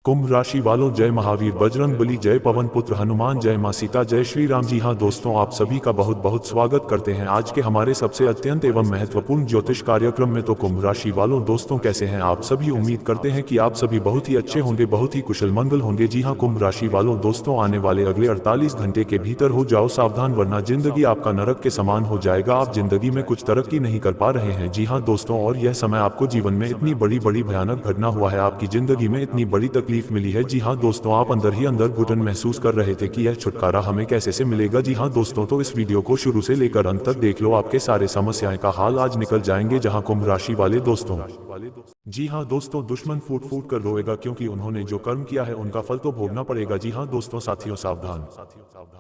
कुंभ राशि वालों, जय महावीर बजरंग बली, जय पवन पुत्र हनुमान, जय मां सीता, जय श्री राम। जी हाँ दोस्तों, आप सभी का बहुत बहुत स्वागत करते हैं आज के हमारे सबसे अत्यंत एवं महत्वपूर्ण ज्योतिष कार्यक्रम में। तो कुंभ राशि वालों दोस्तों, कैसे हैं आप सभी? उम्मीद करते हैं कि आप सभी बहुत ही अच्छे होंगे, बहुत ही कुशल मंगल होंगे। जी हाँ कुंभ राशि वालों दोस्तों, आने वाले अगले 48 घंटे के भीतर हो जाओ सावधान, वरना जिंदगी आपका नरक के समान हो जाएगा। आप जिंदगी में कुछ तरक्की नहीं कर पा रहे हैं। जी हाँ दोस्तों, और यह समय आपको जीवन में इतनी बड़ी बड़ी भयानक घटना हुआ है, आपकी जिंदगी में इतनी बड़ी तकलीफ मिली है। जी हाँ दोस्तों, आप अंदर ही अंदर घुटन महसूस कर रहे थे कि यह छुटकारा हमें कैसे से मिलेगा। जी हाँ दोस्तों, तो इस वीडियो को शुरू से लेकर अंत तक देख लो, आपके सारे समस्याएं का हाल आज निकल जाएंगे। जहाँ कुंभ राशि वाले दोस्तों, जी हाँ दोस्तों, दुश्मन फूट फूट कर रोएगा, क्योंकि उन्होंने जो कर्म किया है उनका फल तो भोगना पड़ेगा। जी हाँ दोस्तों, साथियों सावधान,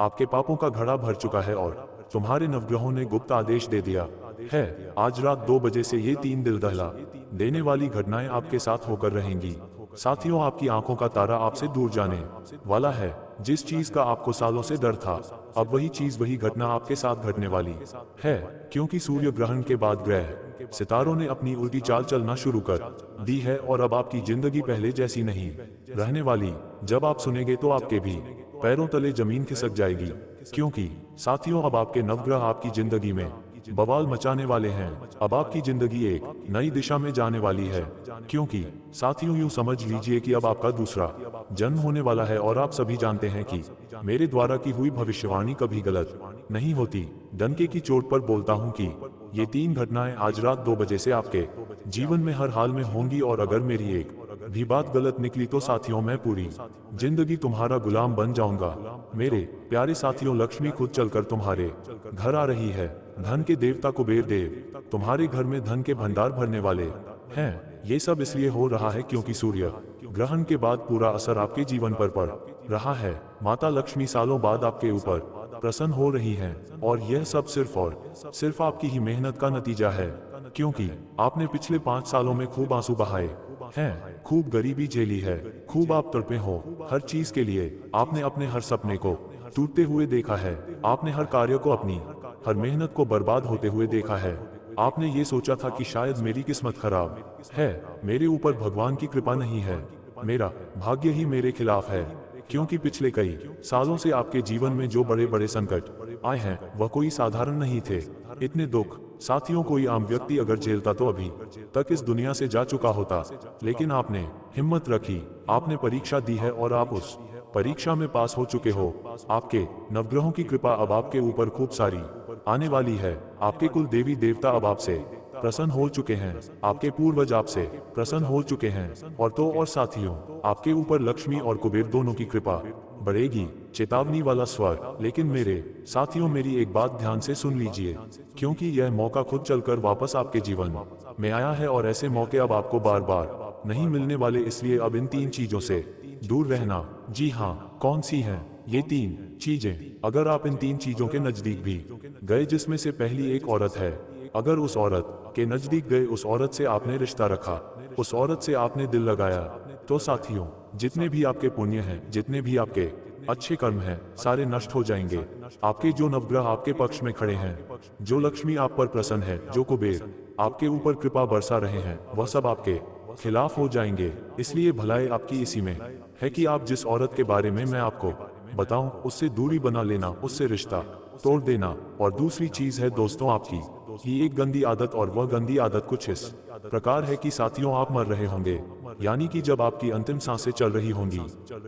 आपके पापों का घड़ा भर चुका है और तुम्हारे नवग्रहों ने गुप्त आदेश दे दिया है। आज रात 2 बजे से ये 3 दिल दहला देने वाली घटनाएं आपके साथ होकर रहेंगी। साथियों, आपकी आंखों का तारा आपसे दूर जाने वाला है। जिस चीज का आपको सालों से डर था, अब वही चीज, वही घटना आपके साथ घटने वाली है, क्योंकि सूर्य ग्रहण के बाद ग्रह सितारों ने अपनी उल्टी चाल चलना शुरू कर दी है और अब आपकी जिंदगी पहले जैसी नहीं रहने वाली। जब आप सुनेंगे तो आपके भी पैरों तले जमीन खिसक जाएगी, क्योंकि साथियों अब आपके नवग्रह आपकी जिंदगी में बवाल मचाने वाले हैं। अब आपकी जिंदगी एक नई दिशा में जाने वाली है, क्योंकि साथियों यूं समझ लीजिए कि अब आपका दूसरा जन्म होने वाला है। और आप सभी जानते हैं कि मेरे द्वारा की हुई भविष्यवाणी कभी गलत नहीं होती। डंके की चोट पर बोलता हूं कि ये 3 घटनाएं आज रात 2 बजे से आपके जीवन में हर हाल में होंगी, और अगर मेरी एक भी बात गलत निकली तो साथियों मैं पूरी जिंदगी तुम्हारा गुलाम बन जाऊंगा। मेरे प्यारे साथियों, लक्ष्मी खुद चलकर तुम्हारे घर आ रही है। धन के देवता कुबेर देव तुम्हारे घर में धन के भंडार भरने वाले हैं। ये सब इसलिए हो रहा है क्योंकि सूर्य ग्रहण के बाद पूरा असर आपके जीवन पर पड़ रहा है। माता लक्ष्मी सालों बाद आपके ऊपर प्रसन्न हो रही हैं, और यह सब सिर्फ और सिर्फ आपकी ही मेहनत का नतीजा है, क्योंकि आपने पिछले 5 सालों में खूब आंसू बहाए हैं, खूब गरीबी झेली है, खूब आप तड़पे हो हर चीज के लिए। आपने अपने हर सपने को टूटते हुए देखा है, आपने हर कार्य को, अपनी हर मेहनत को बर्बाद होते हुए देखा है। आपने ये सोचा था कि शायद मेरी किस्मत खराब है, मेरे ऊपर भगवान की कृपा नहीं है, मेरा भाग्य ही मेरे खिलाफ है, क्योंकि पिछले कई सालों से आपके जीवन में जो बड़े बड़े संकट आए हैं वह कोई साधारण नहीं थे। इतने दुख साथियों कोई आम व्यक्ति अगर झेलता तो अभी तक इस दुनिया से जा चुका होता, लेकिन आपने हिम्मत रखी, आपने परीक्षा दी है और आप उस परीक्षा में पास हो चुके हो। आपके नवग्रहों की कृपा अब आपके ऊपर खूब सारी आने वाली है। आपके कुल देवी देवता अब आपसे प्रसन्न हो चुके हैं, आपके पूर्वज आपसे प्रसन्न हो चुके हैं, और तो और साथियों, आपके ऊपर लक्ष्मी और कुबेर दोनों की कृपा बढ़ेगी। चेतावनी वाला स्वर, लेकिन मेरे साथियों मेरी एक बात ध्यान से सुन लीजिए, क्योंकि यह मौका खुद चलकर वापस आपके जीवन में आया है, और ऐसे मौके अब आपको बार बार नहीं मिलने वाले। इसलिए अब इन 3 चीजों से दूर रहना। जी हाँ, कौन सी हैं ये 3 चीजें? अगर आप इन 3 चीजों के नजदीक भी गए, जिसमें से पहली एक औरत है, अगर उस औरत के नजदीक गए, उस औरत से आपने रिश्ता रखा, उस औरत से आपने दिल लगाया, तो साथियों जितने भी आपके पुण्य हैं, जितने भी आपके अच्छे कर्म हैं, सारे नष्ट हो जाएंगे। आपके जो नवग्रह आपके पक्ष में खड़े हैं, जो लक्ष्मी आप पर प्रसन्न है, जो कुबेर आपके ऊपर कृपा बरसा रहे हैं, वह सब आपके खिलाफ हो जाएंगे। इसलिए भलाई आपकी इसी में है कि आप जिस औरत के बारे में मैं आपको बताऊं, उससे दूरी बना लेना, उससे रिश्ता तोड़ देना। और दूसरी चीज है दोस्तों आपकी ही एक गंदी आदत, और वह गंदी आदत कुछ इस प्रकार है कि साथियों आप मर रहे होंगे, यानी कि जब आपकी अंतिम सांसें चल रही होंगी,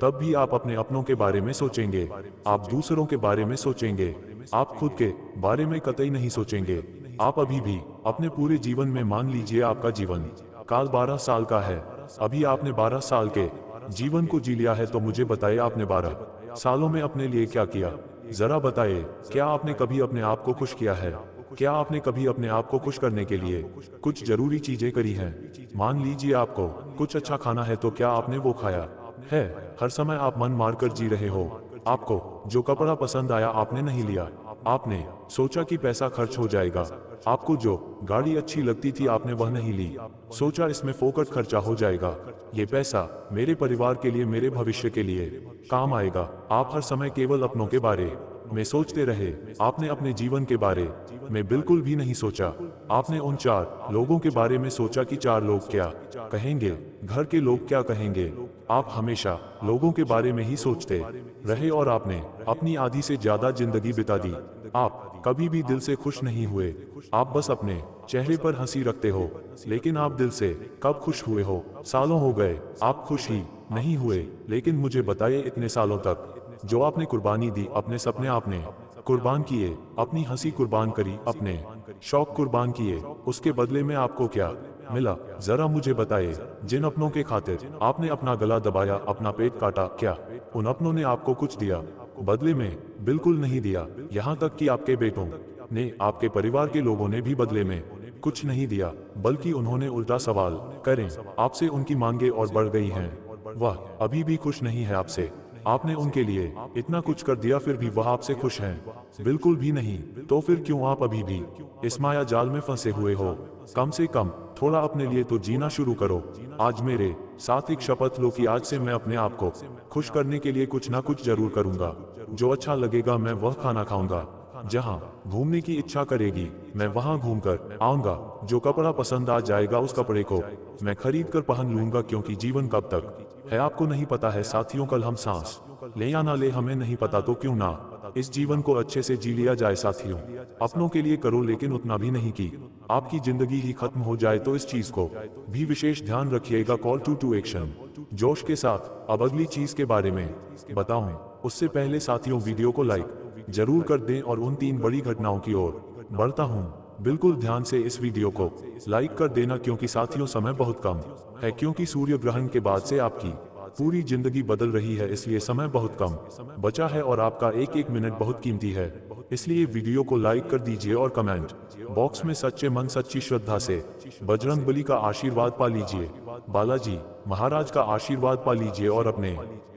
तब भी आप अपने अपनों के बारे में सोचेंगे, आप दूसरों के बारे में सोचेंगे, आप खुद के बारे में कतई नहीं सोचेंगे। आप अभी भी अपने पूरे जीवन में, मान लीजिए आपका जीवन काल 12 साल का है, अभी आपने 12 साल के जीवन को जी लिया है, तो मुझे बताइए आपने 12 सालों में अपने लिए क्या किया? जरा बताइए, क्या आपने कभी अपने आप को खुश किया है? क्या आपने कभी अपने आप को खुश करने के लिए कुछ जरूरी चीजें करी हैं? मान लीजिए आपको कुछ अच्छा खाना है, तो क्या आपने वो खाया है? हर समय आप मन मारकर जी रहे हो। आपको जो कपड़ा पसंद आया आपने नहीं लिया, आपने सोचा कि पैसा खर्च हो जाएगा। आपको जो गाड़ी अच्छी लगती थी आपने वह नहीं ली, सोचा इसमें फोकट खर्चा हो जाएगा, ये पैसा मेरे परिवार के लिए, मेरे भविष्य के लिए काम आएगा। आप हर समय केवल अपनों के बारे में सोचते रहे। आपने अपने जीवन के बारे में बिल्कुल भी नहीं सोचा। आपने उन 4 लोगों के बारे में सोचा कि 4 लोग क्या कहेंगे, घर के लोग क्या कहेंगे। आप हमेशा लोगों के बारे में ही सोचते रहे और आपने अपनी आधी से ज्यादा जिंदगी बिता दी। आप कभी भी दिल से खुश नहीं हुए। आप बस अपने चेहरे पर हंसी रखते हो, लेकिन आप दिल से कब खुश हुए हो? सालों हो गए, आप खुश ही नहीं हुए। लेकिन मुझे बताइए, इतने सालों तक जो आपने कुर्बानी दी, अपने सपने आपने कुर्बान किए, अपनी हंसी कुर्बान करी, अपने शौक कुर्बान किए, उसके बदले में आपको क्या मिला? जरा मुझे बताइए। जिन अपनों के खातिर आपने अपना गला दबाया, अपना पेट काटा, क्या उन अपनों ने आपको कुछ दिया बदले में? बिल्कुल नहीं दिया। यहाँ तक कि आपके बेटों ने, आपके परिवार के लोगों ने भी बदले में कुछ नहीं दिया, बल्कि उन्होंने उल्टा सवाल करें आपसे उनकी मांगे और बढ़ गई हैं। वह अभी भी खुश नहीं है आपसे। आपने उनके लिए इतना कुछ कर दिया, फिर भी वह आपसे खुश हैं? बिल्कुल भी नहीं। तो फिर क्यों आप अभी भी इस माया जाल में फंसे हुए हो? कम से कम थोड़ा अपने लिए तो जीना शुरू करो। आज मेरे साथ एक शपथ लो कि आज से मैं अपने आप को खुश करने के लिए कुछ ना कुछ जरूर करूंगा। जो अच्छा लगेगा मैं वह खाना खाऊंगा, जहां घूमने की इच्छा करेगी मैं वहां घूमकर आऊंगा, जो कपड़ा पसंद आ जाएगा उस कपड़े को मैं खरीद कर पहन लूंगा, क्योंकि जीवन कब तक है आपको नहीं पता है साथियों। कल हम सांस ले या ना ले हमें नहीं पता, तो क्यों ना इस जीवन को अच्छे से जी लिया जाए साथियों। अपनों के लिए करो, लेकिन उतना भी नहीं कि आपकी जिंदगी ही खत्म हो जाए। तो इस चीज को भी विशेष ध्यान रखिएगा। कॉल टू एक्शन जोश के साथ। अब अगली चीज के बारे में बताऊं उससे पहले साथियों, वीडियो को लाइक जरूर कर दें और उन 3 बड़ी घटनाओं की ओर बढ़ता हूं। बिल्कुल ध्यान से इस वीडियो को लाइक कर देना, क्योंकि साथियों समय बहुत कम है, क्योंकि सूर्य ग्रहण के बाद से आपकी पूरी जिंदगी बदल रही है, इसलिए समय बहुत कम बचा है और आपका एक एक मिनट बहुत कीमती है। इसलिए वीडियो को लाइक कर दीजिए और कमेंट बॉक्स में सच्चे मन सच्ची श्रद्धा से बजरंगबली का आशीर्वाद पा लीजिए, बालाजी महाराज का आशीर्वाद पा लीजिए और अपने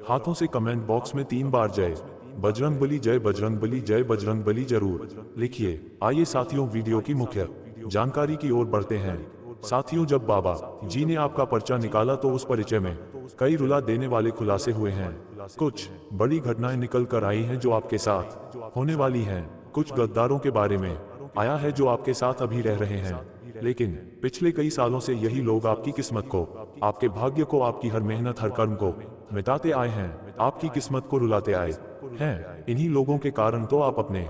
हाथों से कमेंट बॉक्स में 3 बार जय बजरंगबली, जय बजरंगबली, जय बजरंगबली जरूर लिखिए। आइए साथियों, वीडियो की मुख्य जानकारी की ओर बढ़ते हैं। साथियों, जब बाबा जी ने आपका पर्चा निकाला तो उस परिचय में कई रुला देने वाले खुलासे हुए हैं। कुछ बड़ी घटनाएं निकल कर आई हैं जो आपके साथ होने वाली हैं। कुछ गद्दारों के बारे में आया है जो आपके साथ अभी रह रहे हैं, लेकिन पिछले कई सालों से यही लोग आपकी किस्मत को, आपके भाग्य को, आपकी हर मेहनत हर कर्म को मिटाते आए हैं, आपकी किस्मत को रुलाते आए हैं। इन्हीं लोगों के कारण तो आप अपने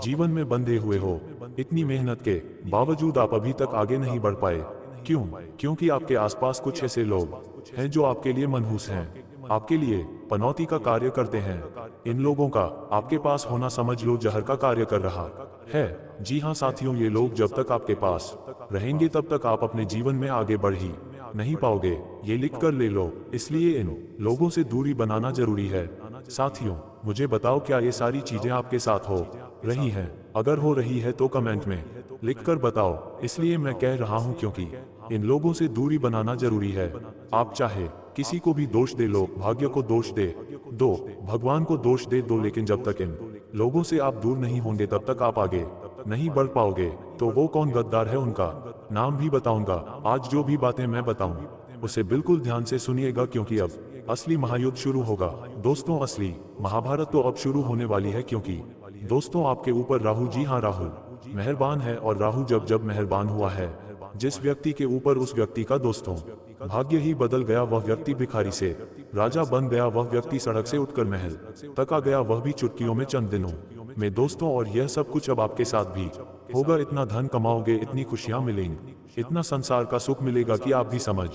जीवन में बंधे हुए हो। इतनी मेहनत के बावजूद आप अभी तक आगे नहीं बढ़ पाए। क्यों? क्योंकि आपके आसपास कुछ ऐसे लोग हैं जो आपके लिए मनहूस हैं, आपके लिए पनौती का कार्य करते हैं। इन लोगों का आपके पास होना समझ लो जहर का कार्य कर रहा है। जी हाँ साथियों, ये लोग जब तक आपके पास रहेंगे तब तक आप अपने जीवन में आगे बढ़ ही नहीं पाओगे। ये लिख कर ले लो। इसलिए इन लोगों से दूरी बनाना जरूरी है। साथियों, मुझे बताओ, क्या ये सारी चीजें आपके साथ हो रही हैं? अगर हो रही है तो कमेंट में लिख कर बताओ। इसलिए मैं कह रहा हूं क्योंकि इन लोगों से दूरी बनाना जरूरी है। आप चाहे किसी को भी दोष दे लो, भाग्य को दोष दे दो, भगवान को दोष दे दो, लेकिन जब तक इन लोगों से आप दूर नहीं होंगे तब तक आप आगे नहीं बढ़ पाओगे। तो वो कौन गद्दार है उनका नाम भी बताऊंगा। आज जो भी बातें मैं बताऊं उसे बिल्कुल ध्यान से सुनिएगा, क्योंकि अब असली महायुद्ध शुरू होगा। दोस्तों, असली महाभारत तो अब शुरू होने वाली है, क्योंकि दोस्तों आपके ऊपर राहु, जी हाँ राहु मेहरबान है, और राहु जब जब मेहरबान हुआ है जिस व्यक्ति के ऊपर, उस व्यक्ति का दोस्तों भाग्य ही बदल गया। वह व्यक्ति भिखारी से राजा बन गया, वह व्यक्ति सड़क से उठकर महल तक आ गया, वह भी चुटकियों में, चंद दिनों में दोस्तों। और यह सब कुछ अब आपके साथ भी होगा। इतना धन कमाओगे, इतनी खुशियां मिलेंगी, इतना संसार का सुख मिलेगा कि आप भी समझ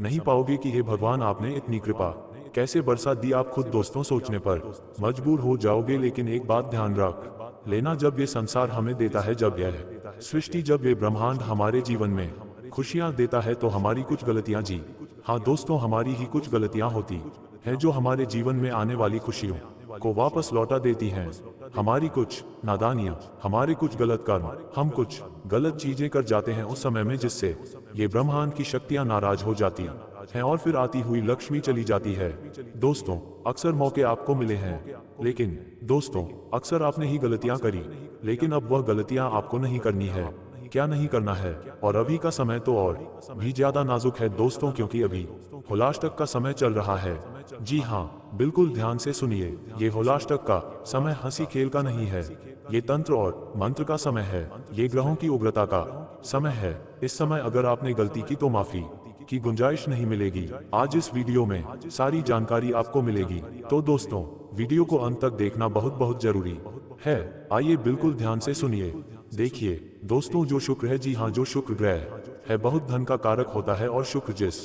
नहीं पाओगे कि हे भगवान, आपने इतनी कृपा कैसे बरसा दी। आप खुद दोस्तों सोचने पर मजबूर हो जाओगे। लेकिन एक बात ध्यान रख लेना, जब ये संसार हमें देता है, जब यह सृष्टि, जब ये ब्रह्मांड हमारे जीवन में खुशियां देता है, तो हमारी कुछ गलतियां, जी हाँ दोस्तों, हमारी ही कुछ गलतियां होती हैं जो हमारे जीवन में आने वाली खुशियों को वापस लौटा देती हैं। हमारी कुछ नादानियां, हमारे कुछ गलत कर्म, हम कुछ गलत चीजें कर जाते हैं उस समय में, जिससे ये ब्रह्मांड की शक्तियां नाराज हो जाती हैं और फिर आती हुई लक्ष्मी चली जाती है। दोस्तों, अक्सर मौके आपको मिले हैं, लेकिन दोस्तों अक्सर आपने ही गलतियां करी, लेकिन अब वह गलतियां आपको नहीं करनी है। क्या नहीं करना है। और अभी का समय तो और भी ज्यादा नाजुक है दोस्तों, क्योंकि अभी होलाष्टक का समय चल रहा है। जी हाँ, बिल्कुल ध्यान से सुनिए। ये होलाष्टक का समय हंसी खेल का नहीं है, ये तंत्र और मंत्र का समय है। ये ग्रहों की उग्रता का समय है। इस समय अगर आपने गलती की तो माफी की गुंजाइश नहीं मिलेगी। आज इस वीडियो में सारी जानकारी आपको मिलेगी, तो दोस्तों वीडियो को अंत तक देखना बहुत बहुत जरूरी है। आइए बिल्कुल ध्यान से सुनिए। देखिए दोस्तों, जो शुक्र है, जी हाँ, जो शुक्र ग्रह है बहुत धन का कारक होता है, और शुक्र जिस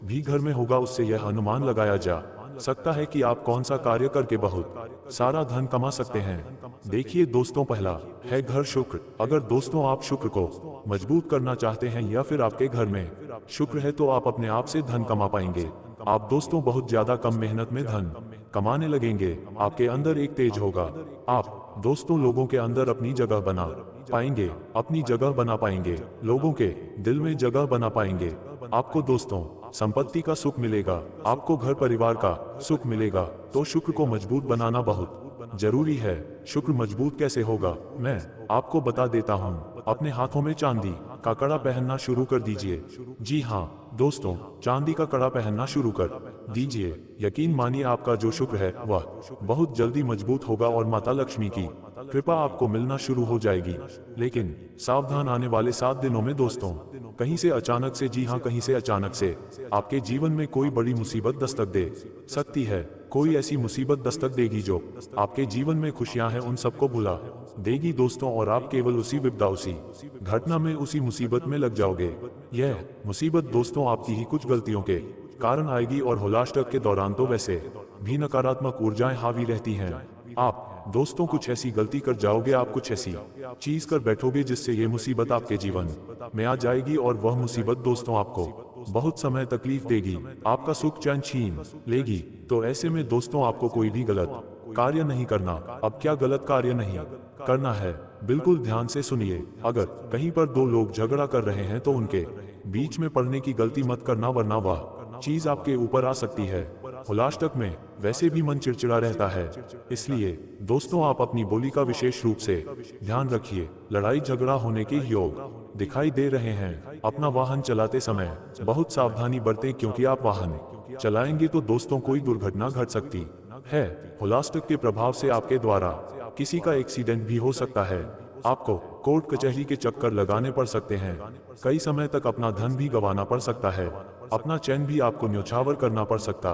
भी घर में होगा उससे यह अनुमान लगाया जा सकता है कि आप कौन सा कार्य करके बहुत सारा धन कमा सकते हैं। देखिए दोस्तों, पहला है घर शुक्र। अगर दोस्तों आप शुक्र को मजबूत करना चाहते हैं या फिर आपके घर में शुक्र है तो आप अपने आप से धन कमा पाएंगे। आप दोस्तों बहुत ज्यादा कम मेहनत में धन कमाने लगेंगे। आपके अंदर एक तेज होगा। आप दोस्तों लोगों के अंदर अपनी जगह बना पाएंगे, अपनी जगह बना पाएंगे, लोगों के दिल में जगह बना पाएंगे। आपको दोस्तों संपत्ति का सुख मिलेगा, आपको घर परिवार का सुख मिलेगा। तो शुक्र को मजबूत बनाना बहुत जरूरी है। शुक्र मजबूत कैसे होगा, मैं आपको बता देता हूँ। अपने हाथों में चांदी का कड़ा पहनना शुरू कर दीजिए। जी हाँ दोस्तों, चांदी का कड़ा पहनना शुरू कर दीजिए। यकीन मानिए आपका जो शुक्र है वह बहुत जल्दी मजबूत होगा और माता लक्ष्मी की कृपा आपको मिलना शुरू हो जाएगी। लेकिन सावधान, आने वाले 7 दिनों में दोस्तों कहीं से अचानक से, जी हाँ कहीं से अचानक से आपके जीवन में कोई बड़ी मुसीबत दस्तक दे सकती है। कोई ऐसी मुसीबत दस्तक देगी जो आपके जीवन में खुशियां हैं उन सबको भुला देगी दोस्तों, और आप केवल उसी विपदा, उसी घटना में, उसी मुसीबत में लग जाओगे। यह मुसीबत दोस्तों आपकी ही कुछ गलतियों के कारण आएगी, और होलाष्टक के दौरान तो वैसे भी नकारात्मक ऊर्जाएं हावी रहती हैं। आप दोस्तों कुछ ऐसी गलती कर जाओगे, आप कुछ ऐसी चीज कर बैठोगे जिससे ये मुसीबत आपके जीवन में आ जाएगी, और वह मुसीबत दोस्तों आपको बहुत समय तकलीफ देगी, आपका सुख चैन छीन लेगी। तो ऐसे में दोस्तों आपको कोई भी गलत कार्य नहीं करना। अब क्या गलत कार्य नहीं करना है, बिल्कुल ध्यान से सुनिए। अगर कहीं पर दो लोग झगड़ा कर रहे हैं तो उनके बीच में पड़ने की गलती मत करना, वरना वह चीज आपके ऊपर आ सकती है। होलाष्टक में वैसे भी मन चिड़चिड़ा रहता है, इसलिए दोस्तों आप अपनी बोली का विशेष रूप से ध्यान रखिए। लड़ाई झगड़ा होने के योग दिखाई दे रहे हैं। अपना वाहन चलाते समय बहुत सावधानी बरतें, क्योंकि आप वाहन चलाएंगे तो दोस्तों कोई दुर्घटना घट सकती है। होलाष्टक के प्रभाव से आपके द्वारा किसी का एक्सीडेंट भी हो सकता है। आपको कोर्ट कचहरी के चक्कर लगाने पड़ सकते हैं। कई समय तक अपना धन भी गंवाना पड़ सकता है। अपना चैन भी आपको न्यौछावर करना पड़ सकता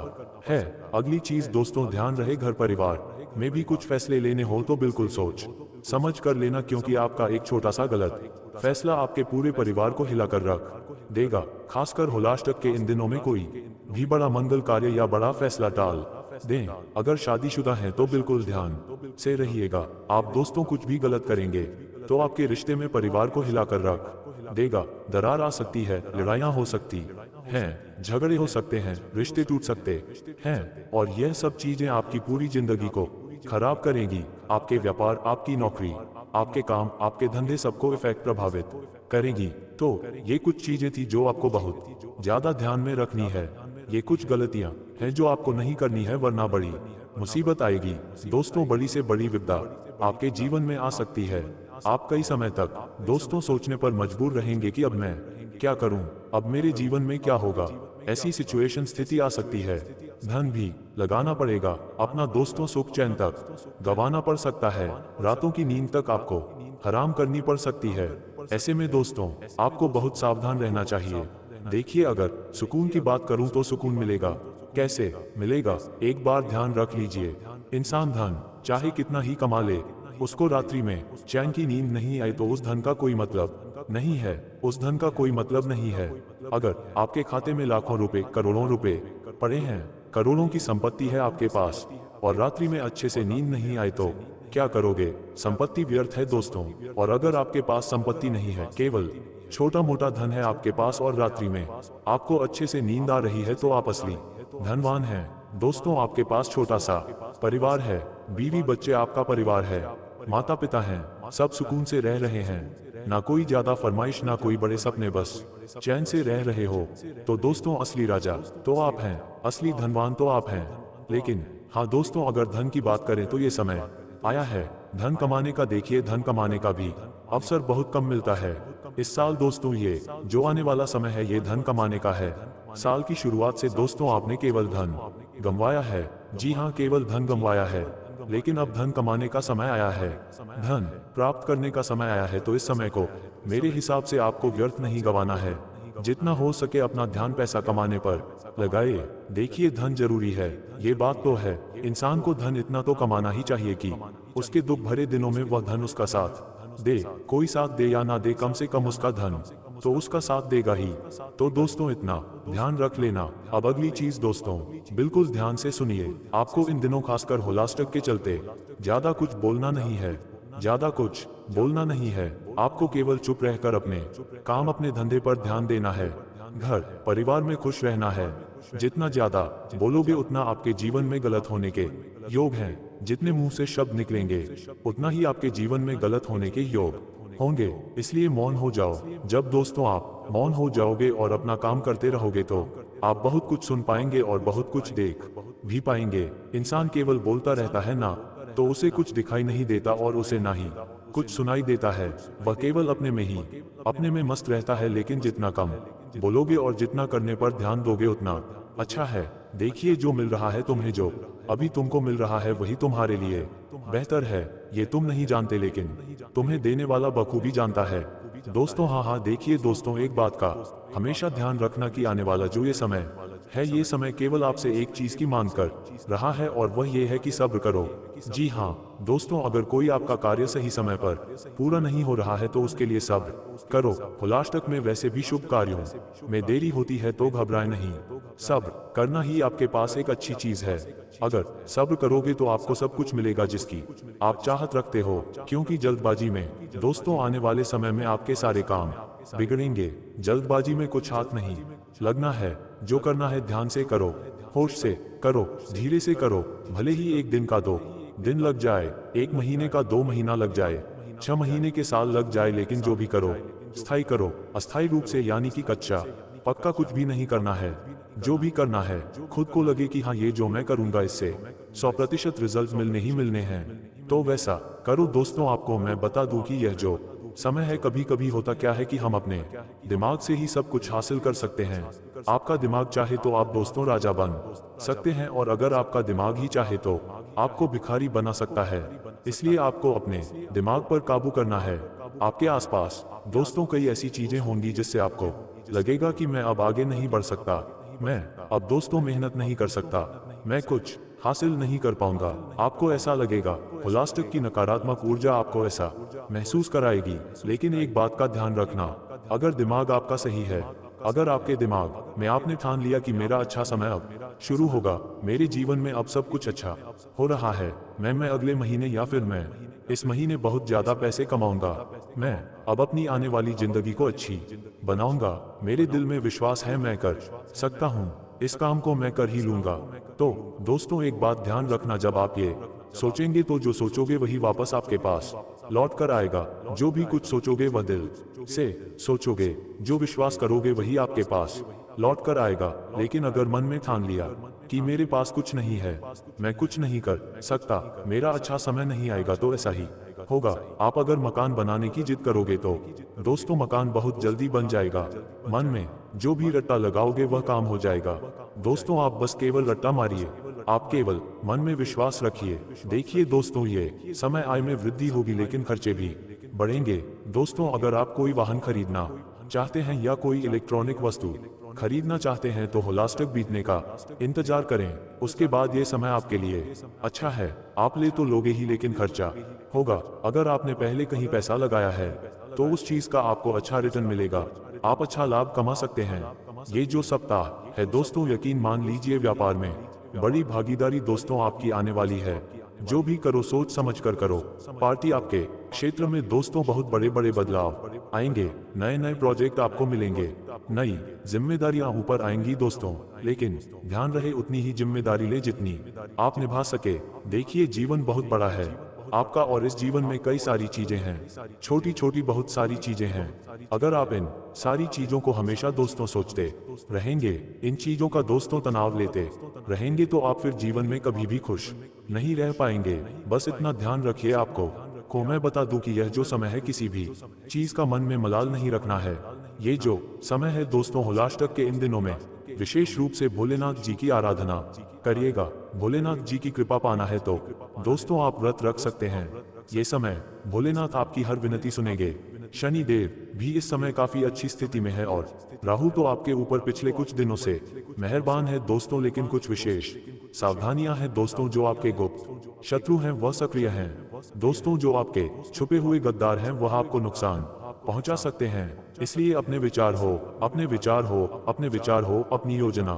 है। अगली चीज दोस्तों ध्यान रहे, घर परिवार में भी कुछ फैसले लेने हो तो बिल्कुल सोच समझ कर लेना, क्योंकि आपका एक छोटा सा गलत फैसला आपके पूरे परिवार को हिलाकर रख देगा। खासकर होलाष्टक के इन दिनों में कोई भी बड़ा मंगल कार्य या बड़ा फैसला टाल दें। अगर शादीशुदा हैं तो बिल्कुल ध्यान से रहिएगा। आप दोस्तों कुछ भी गलत करेंगे तो आपके रिश्ते में परिवार को हिलाकर रख देगा। दरार आ सकती है, लड़ाइयां हो सकती हैं, झगड़े हो सकते हैं, रिश्ते टूट सकते हैं, और यह सब चीजें आपकी पूरी जिंदगी को खराब करेंगी। आपके व्यापार, आपकी नौकरी, आपके काम, आपके धंधे सबको इफेक्ट प्रभावित करेगी। तो ये कुछ चीजें थी जो आपको बहुत ज्यादा ध्यान में रखनी है। ये कुछ गलतियां हैं जो आपको नहीं करनी है, वरना बड़ी मुसीबत आएगी। दोस्तों बड़ी से बड़ी विपदा आपके जीवन में आ सकती है। आप कई समय तक दोस्तों सोचने पर मजबूर रहेंगे कि अब मैं क्या करूं, अब मेरे जीवन में क्या होगा। ऐसी सिचुएशन, स्थिति आ सकती है। धन भी लगाना पड़ेगा, अपना दोस्तों सुख चैन तक गंवाना पड़ सकता है, रातों की नींद तक आपको हराम करनी पड़ सकती है। ऐसे में दोस्तों आपको बहुत सावधान रहना चाहिए। देखिए, अगर सुकून की बात करूं तो सुकून मिलेगा। कैसे मिलेगा, एक बार ध्यान रख लीजिए। इंसान धन चाहे कितना ही कमा ले, उसको रात्रि में चैन की नींद नहीं आए तो उस धन का कोई मतलब नहीं है, उस धन का कोई मतलब नहीं है। अगर आपके खाते में लाखों रुपए, करोड़ों रुपए पड़े हैं, करोड़ों की संपत्ति है आपके पास, और रात्रि में अच्छे से नींद नहीं आए तो क्या करोगे। संपत्ति व्यर्थ है दोस्तों। और अगर आपके पास संपत्ति नहीं है, केवल छोटा मोटा धन है आपके पास, और रात्रि में आपको अच्छे से नींद आ रही है, तो आप असली धनवान हैं दोस्तों। आपके पास छोटा सा परिवार है, बीवी बच्चे आपका परिवार है, माता पिता हैं, सब सुकून से रह रहे हैं, ना कोई ज्यादा फरमाइश, ना कोई बड़े सपने, बस चैन से रह रहे हो, तो दोस्तों असली राजा तो आप हैं, असली धनवान तो आप हैं। लेकिन हाँ दोस्तों, अगर धन की बात करें तो ये समय आया है धन कमाने का। देखिए, धन कमाने का भी अवसर बहुत कम मिलता है। इस साल दोस्तों ये जो आने वाला समय है ये धन कमाने का है। साल की शुरुआत से दोस्तों आपने केवल धन गंवाया है। जी हाँ, केवल धन गंवाया है, लेकिन अब धन कमाने का समय आया है, धन प्राप्त करने का समय आया है। तो इस समय को मेरे हिसाब से आपको व्यर्थ नहीं गंवाना है। जितना हो सके अपना ध्यान पैसा कमाने पर लगाइए। देखिए, धन जरूरी है, ये बात तो है। इंसान को धन इतना तो कमाना ही चाहिए कि उसके दुख भरे दिनों में वह धन उसका साथ दे। कोई साथ दे या ना दे, कम से कम उसका धन तो उसका साथ देगा ही। तो दोस्तों इतना ध्यान रख लेना। अब अगली चीज दोस्तों, बिल्कुल ध्यान से सुनिए। आपको इन दिनों खासकर होलास्टक के चलते ज्यादा कुछ बोलना नहीं है, ज्यादा कुछ बोलना नहीं है। आपको केवल चुप रहकर अपने काम, अपने धंधे पर ध्यान देना है। घर परिवार में खुश रहना है। जितना ज्यादा बोलोगे उतना आपके जीवन में गलत होने के योग हैं। जितने मुंह से शब्द निकलेंगे उतना ही आपके जीवन में गलत होने के योग होंगे। इसलिए मौन हो जाओ। जब दोस्तों आप मौन हो जाओगे और अपना काम करते रहोगे तो आप बहुत कुछ सुन पाएंगे और बहुत कुछ देख भी पाएंगे। इंसान केवल बोलता रहता है ना, तो उसे कुछ दिखाई नहीं देता और उसे ना ही कुछ सुनाई देता है। वह केवल अपने में मस्त रहता है। लेकिन जितना कम बोलोगे और जितना करने पर ध्यान दोगे उतना अच्छा है। देखिए, जो मिल रहा है तुम्हें, जो अभी तुमको मिल रहा है वही तुम्हारे लिए बेहतर है। ये तुम नहीं जानते, लेकिन तुम्हें देने वाला बखूबी जानता है। दोस्तों हाँ, देखिए दोस्तों, एक बात का हमेशा ध्यान रखना कि आने वाला जो ये समय है, ये समय केवल आपसे एक चीज की मांग कर रहा है, और वह ये है कि सब्र करो। जी हाँ दोस्तों, अगर कोई आपका कार्य सही समय पर पूरा नहीं हो रहा है तो उसके लिए सब्र करो। होलाष्टक में वैसे भी शुभ कार्यों में देरी होती है, तो घबराए नहीं। सब्र करना ही आपके पास एक अच्छी चीज है। अगर सब्र करोगे तो आपको सब कुछ मिलेगा जिसकी आप चाहत रखते हो। क्योंकि जल्दबाजी में दोस्तों आने वाले समय में आपके सारे काम बिगड़ेंगे। जल्दबाजी में कुछ हाथ नहीं लगना है। जो करना है ध्यान से करो, होश से करो, धीरे से करो। भले ही एक दिन का 2 दिन लग जाए, 1 महीने का 2 महीना लग जाए, 6 महीने के साल लग जाए, लेकिन जो भी करो स्थायी करो। अस्थायी रूप से यानी कि कच्चा पक्का कुछ भी नहीं करना है। जो भी करना है खुद को लगे कि हाँ, ये जो मैं करूंगा इससे 100% रिजल्ट मिलने ही मिलने हैं, तो वैसा करो। दोस्तों आपको मैं बता दूं कि यह जो समय है, कभी कभी होता क्या है कि हम अपने दिमाग से ही सब कुछ हासिल कर सकते हैं। आपका दिमाग चाहे तो आप दोस्तों राजा बन सकते हैं, और अगर आपका दिमाग ही चाहे तो आपको भिखारी बना सकता है। इसलिए आपको अपने दिमाग पर काबू करना है। आपके आसपास दोस्तों कई ऐसी चीजें होंगी जिससे आपको लगेगा कि मैं अब आगे नहीं बढ़ सकता, मैं अब दोस्तों मेहनत नहीं कर सकता, मैं कुछ हासिल नहीं कर पाऊंगा। आपको ऐसा लगेगा। होलास्टिक की नकारात्मक ऊर्जा आपको ऐसा महसूस कराएगी। लेकिन एक बात का ध्यान रखना, अगर दिमाग आपका सही है, अगर आपके दिमाग में आपने ठान लिया कि मेरा अच्छा समय अब शुरू होगा, मेरे जीवन में अब सब कुछ अच्छा हो रहा है, मैं अगले महीने या फिर मैं इस महीने बहुत ज्यादा पैसे कमाऊंगा, मैं अब अपनी आने वाली जिंदगी को अच्छी बनाऊंगा, मेरे दिल में विश्वास है, मैं कर सकता हूँ, इस काम को मैं कर ही लूंगा। तो दोस्तों एक बात ध्यान रखना, जब आप ये सोचेंगे तो जो सोचोगे वही वापस आपके पास लौट कर आएगा। जो भी कुछ सोचोगे वह दिल से सोचोगे, जो विश्वास करोगे वही आपके पास लौट कर आएगा। लेकिन अगर मन में ठान लिया कि मेरे पास कुछ नहीं है, मैं कुछ नहीं कर सकता, मेरा अच्छा समय नहीं आएगा, तो ऐसा ही होगा। आप अगर मकान बनाने की जिद करोगे तो दोस्तों मकान बहुत जल्दी बन जाएगा। मन में जो भी रट्टा लगाओगे वह काम हो जाएगा। दोस्तों आप बस केवल रट्टा मारिए, आप केवल मन में विश्वास रखिए। देखिए दोस्तों, ये समय आय में वृद्धि होगी लेकिन खर्चे भी बढ़ेंगे। दोस्तों अगर आप कोई वाहन खरीदना चाहते हैं या कोई इलेक्ट्रॉनिक वस्तु खरीदना चाहते हैं तो होलास्टिक बीतने का इंतजार करें, उसके बाद ये समय आपके लिए अच्छा है। आप ले तो लोगे ही लेकिन खर्चा होगा। अगर आपने पहले कहीं पैसा लगाया है तो उस चीज का आपको अच्छा रिटर्न मिलेगा, आप अच्छा लाभ कमा सकते हैं। ये जो सप्ताह है दोस्तों, यकीन मान लीजिए व्यापार में बड़ी भागीदारी दोस्तों आपकी आने वाली है। जो भी करो सोच समझ कर करो। पार्टी आपके क्षेत्र में दोस्तों बहुत बड़े बड़े बदलाव आएंगे, नए नए प्रोजेक्ट आपको मिलेंगे, नई जिम्मेदारियां ऊपर आएंगी दोस्तों। लेकिन ध्यान रहे उतनी ही जिम्मेदारी ले जितनी आप निभा सके। देखिए जीवन बहुत बड़ा है आपका, और इस जीवन में कई सारी चीजें हैं, छोटी छोटी बहुत सारी चीजें हैं। अगर आप इन सारी चीजों को हमेशा दोस्तों सोचते रहेंगे, इन चीजों का दोस्तों तनाव लेते रहेंगे, तो आप फिर जीवन में कभी भी खुश नहीं रह पाएंगे। बस इतना ध्यान रखिए, आपको आपको मैं बता दूं कि यह जो समय है किसी भी चीज का मन में मलाल नहीं रखना है। ये जो समय है दोस्तों होलाष्टक के इन दिनों में विशेष रूप से भोलेनाथ जी की आराधना करिएगा। भोलेनाथ जी की कृपा पाना है तो दोस्तों आप व्रत रख सकते हैं। ये समय भोलेनाथ आपकी हर विनती सुनेंगे। शनि देव भी इस समय काफी अच्छी स्थिति में है और राहु तो आपके ऊपर पिछले कुछ दिनों से मेहरबान है दोस्तों, लेकिन कुछ विशेष सावधानियां हैं दोस्तों। जो आपके गुप्त शत्रु हैं वह सक्रिय हैं दोस्तों। जो आपके छुपे हुए गद्दार हैं वह आपको नुकसान पहुंचा सकते हैं। इसलिए अपने विचार हो अपनी योजना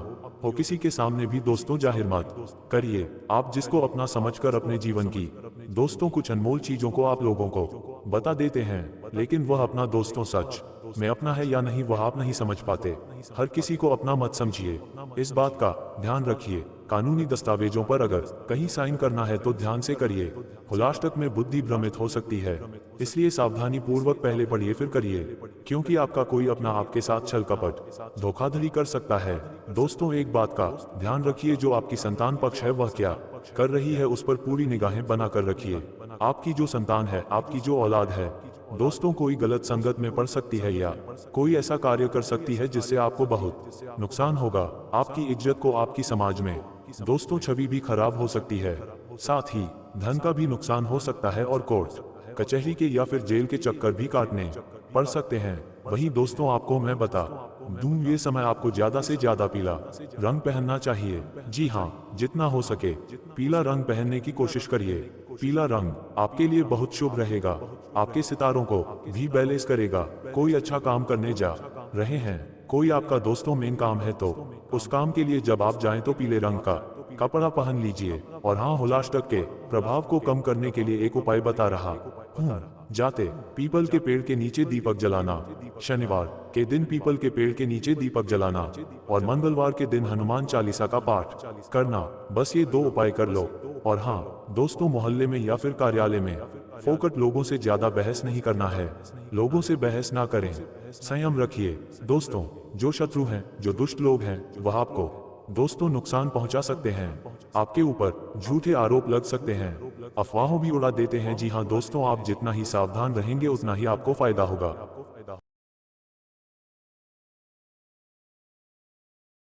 हो किसी के सामने भी दोस्तों जाहिर मत करिए। आप जिसको अपना समझकर अपने जीवन की दोस्तों कुछ अनमोल चीजों को आप लोगों को बता देते हैं, लेकिन वह अपना दोस्तों सच में अपना है या नहीं वह आप नहीं समझ पाते। हर किसी को अपना मत समझिए, इस बात का ध्यान रखिए। कानूनी दस्तावेजों पर अगर कहीं साइन करना है तो ध्यान से करिए। होलाष्टक में बुद्धि भ्रमित हो सकती है, इसलिए सावधानी पूर्वक पहले पढ़िए फिर करिए, क्योंकि आपका कोई अपना आपके साथ छल कपट धोखाधड़ी कर सकता है। दोस्तों एक बात का ध्यान रखिए, जो आपकी संतान पक्ष है वह क्या कर रही है उस पर पूरी निगाहें बनाकर रखिए। आपकी जो संतान है, आपकी जो औलाद है दोस्तों, कोई गलत संगत में पड़ सकती है या कोई ऐसा कार्य कर सकती है जिससे आपको बहुत नुकसान होगा। आपकी इज्जत को आपकी समाज में दोस्तों छवि भी खराब हो सकती है, साथ ही धन का भी नुकसान हो सकता है और कोर्ट कचहरी के या फिर जेल के चक्कर भी काटने पड़ सकते हैं। वहीं दोस्तों आपको मैं बता दूं, ये समय आपको ज्यादा से ज्यादा पीला रंग पहनना चाहिए। जी हाँ, जितना हो सके पीला रंग पहनने की कोशिश करिए। पीला रंग आपके लिए बहुत शुभ रहेगा, आपके सितारों को भी बैलेंस करेगा। कोई अच्छा काम करने जा रहे हैं, कोई आपका दोस्तों मेन काम है, तो उस काम के लिए जब आप जाएं तो पीले रंग का कपड़ा पहन लीजिए। और हाँ, होलाष्टक के प्रभाव को कम करने के लिए एक उपाय बता रहा हूँ। जाते पीपल के पेड़ के नीचे दीपक जलाना, शनिवार के दिन पीपल के पेड़ के नीचे दीपक जलाना और मंगलवार के दिन हनुमान चालीसा का पाठ करना। बस ये 2 उपाय कर लो। और हाँ दोस्तों, मोहल्ले में या फिर कार्यालय में फोकट लोगों से ज्यादा बहस नहीं करना है। लोगों से बहस ना करें, संयम रखिए। दोस्तों जो शत्रु हैं, जो दुष्ट लोग हैं, वह आपको दोस्तों नुकसान पहुंचा सकते हैं। आपके ऊपर झूठे आरोप लग सकते हैं, अफवाहों भी उड़ा देते हैं। जी हाँ दोस्तों, आप जितना ही सावधान रहेंगे उतना ही आपको फायदा होगा।